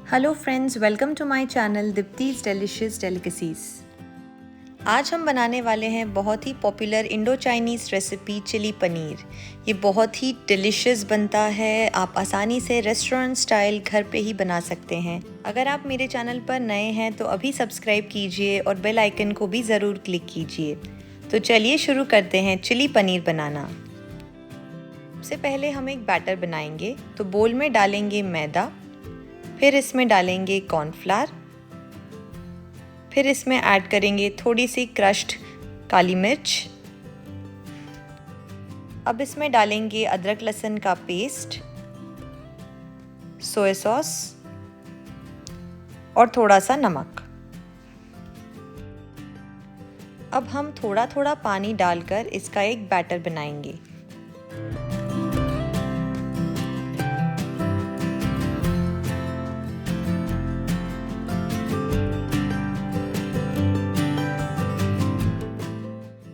Hello friends, welcome to my channel Deepti's delicious delicacies. आज हम बनाने वाले हैं बहुत ही popular Indo Chinese recipe chilli paneer. ये बहुत ही डिलिशियस बनता है। आप आसानी से रेस्टोरेंट स्टाइल घर पे ही बना सकते हैं। अगर आप मेरे चैनल पर नए हैं तो अभी सब्सक्राइब कीजिए और बेल आइकन को भी ज़रूर क्लिक कीजिए। तो चलिए शुरू करते हैं चिली पनीर बनाना। सबसे पहले हम एक बैटर बनाएंगे। तो बोल में डालेंगे मैदा, फिर इसमें डालेंगे कॉर्नफ्लावर, फिर इसमें ऐड करेंगे थोड़ी सी क्रश्ड काली मिर्च। अब इसमें डालेंगे अदरक लहसुन का पेस्ट, सोया सॉस और थोड़ा सा नमक। अब हम थोड़ा थोड़ा पानी डालकर इसका एक बैटर बनाएंगे।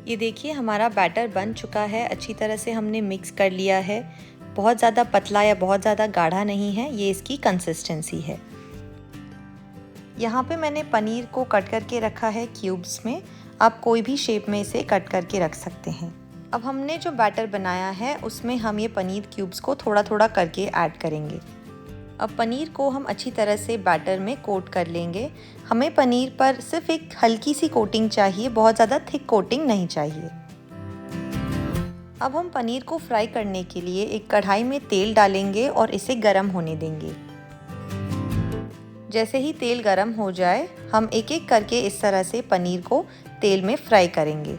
ये देखिए हमारा बैटर बन चुका है। अच्छी तरह से हमने मिक्स कर लिया है। बहुत ज़्यादा पतला या बहुत ज़्यादा गाढ़ा नहीं है, ये इसकी कंसिस्टेंसी है। यहाँ पे मैंने पनीर को कट करके रखा है क्यूब्स में। आप कोई भी शेप में इसे कट करके रख सकते हैं। अब हमने जो बैटर बनाया है उसमें हम ये पनीर क्यूब्स को थोड़ा थोड़ा करके ऐड करेंगे। अब पनीर को हम अच्छी तरह से बैटर में कोट कर लेंगे। हमें पनीर पर सिर्फ एक हल्की सी कोटिंग चाहिए, बहुत ज़्यादा थिक कोटिंग नहीं चाहिए। अब हम पनीर को फ्राई करने के लिए एक कढ़ाई में तेल डालेंगे और इसे गर्म होने देंगे। जैसे ही तेल गर्म हो जाए, हम एक एक करके इस तरह से पनीर को तेल में फ्राई करेंगे।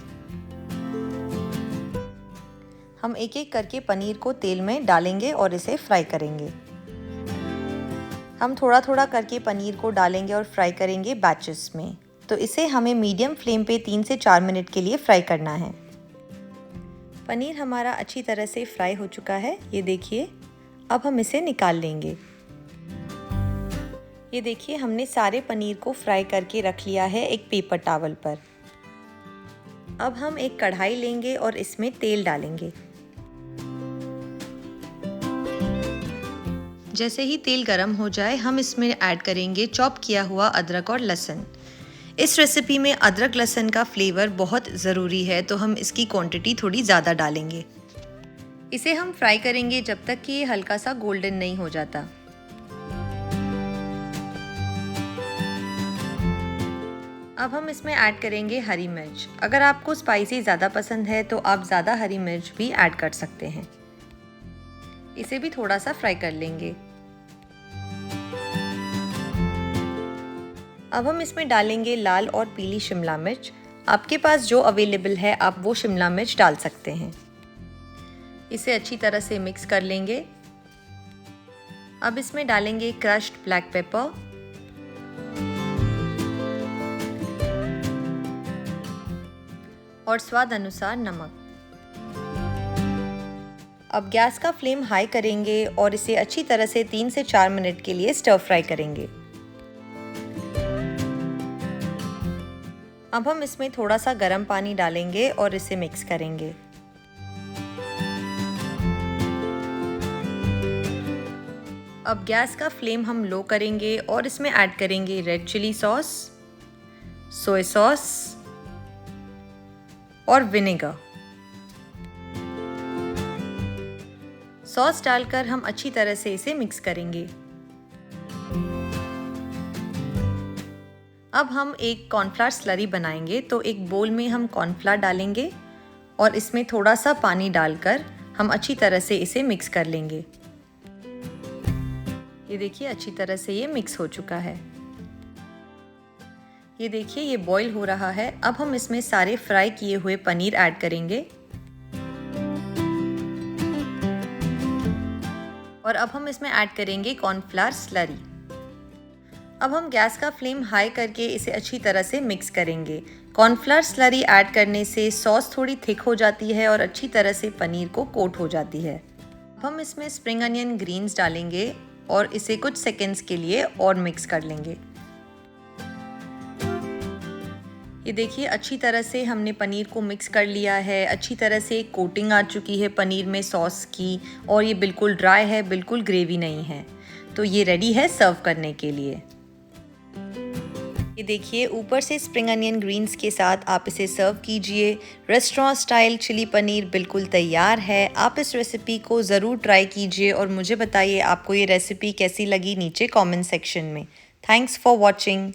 हम एक एक करके पनीर को तेल में डालेंगे और इसे फ्राई करेंगे। हम थोड़ा थोड़ा करके पनीर को डालेंगे और फ्राई करेंगे बैचेस में। तो इसे हमें मीडियम फ्लेम पे 3 से 4 मिनट के लिए फ्राई करना है। पनीर हमारा अच्छी तरह से फ्राई हो चुका है, ये देखिए। अब हम इसे निकाल लेंगे। ये देखिए हमने सारे पनीर को फ्राई करके रख लिया है एक पेपर टॉवल पर। अब हम एक कढ़ाई लेंगे और इसमें तेल डालेंगे। जैसे ही तेल गरम हो जाए, हम इसमें ऐड करेंगे चॉप किया हुआ अदरक और लहसुन। इस रेसिपी में अदरक लहसुन का फ्लेवर बहुत ज़रूरी है, तो हम इसकी क्वांटिटी थोड़ी ज़्यादा डालेंगे। इसे हम फ्राई करेंगे जब तक कि ये हल्का सा गोल्डन नहीं हो जाता। अब हम इसमें ऐड करेंगे हरी मिर्च। अगर आपको स्पाइसी ज़्यादा पसंद है तो आप ज़्यादा हरी मिर्च भी ऐड कर सकते हैं। इसे भी थोड़ा सा फ्राई कर लेंगे। अब हम इसमें डालेंगे लाल और पीली शिमला मिर्च। आपके पास जो अवेलेबल है आप वो शिमला मिर्च डाल सकते हैं। इसे अच्छी तरह से मिक्स कर लेंगे। अब इसमें डालेंगे क्रश्ड ब्लैक पेपर, और स्वाद अनुसार नमक। अब गैस का फ्लेम हाई करेंगे और इसे अच्छी तरह से 3 से 4 मिनट के लिए स्टर फ्राई करेंगे। अब हम इसमें थोड़ा सा गर्म पानी डालेंगे और इसे मिक्स करेंगे। अब गैस का फ्लेम हम लो करेंगे और इसमें ऐड करेंगे red chilli sauce, soya sauce और विनेगर। सॉस डालकर हम अच्छी तरह से इसे मिक्स करेंगे। अब हम एक कॉर्नफ्लावर स्लरी बनाएंगे। तो एक बोल में हम कॉर्नफ्लावर डालेंगे और इसमें थोड़ा सा पानी डालकर हम अच्छी तरह से इसे मिक्स कर लेंगे। ये देखिए अच्छी तरह से ये मिक्स हो चुका है। ये देखिए ये बॉईल हो रहा है। अब हम इसमें सारे फ्राई किए हुए पनीर ऐड करेंगे और अब हम इसमें ऐड करेंगे कॉर्नफ्लावर स्लरी। अब हम गैस का फ्लेम हाई करके इसे अच्छी तरह से मिक्स करेंगे। कॉर्नफ्लावर स्लरी ऐड करने से सॉस थोड़ी थिक हो जाती है और अच्छी तरह से पनीर को कोट हो जाती है। अब हम इसमें स्प्रिंग अनियन ग्रीन्स डालेंगे और इसे कुछ सेकंड्स के लिए और मिक्स कर लेंगे। ये देखिए अच्छी तरह से हमने पनीर को मिक्स कर लिया है। अच्छी तरह से एक कोटिंग आ चुकी है पनीर में सॉस की, और ये बिल्कुल ड्राई है, बिल्कुल ग्रेवी नहीं है। तो तो ये रेडी है सर्व करने के लिए। ये देखिए, ऊपर से स्प्रिंग अनियन ग्रीन्स के साथ आप इसे सर्व कीजिए। रेस्टोरेंट स्टाइल चिली पनीर बिल्कुल तैयार है। आप इस रेसिपी को ज़रूर ट्राई कीजिए और मुझे बताइए आपको ये रेसिपी कैसी लगी नीचे कमेंट सेक्शन में। Thanks for watching.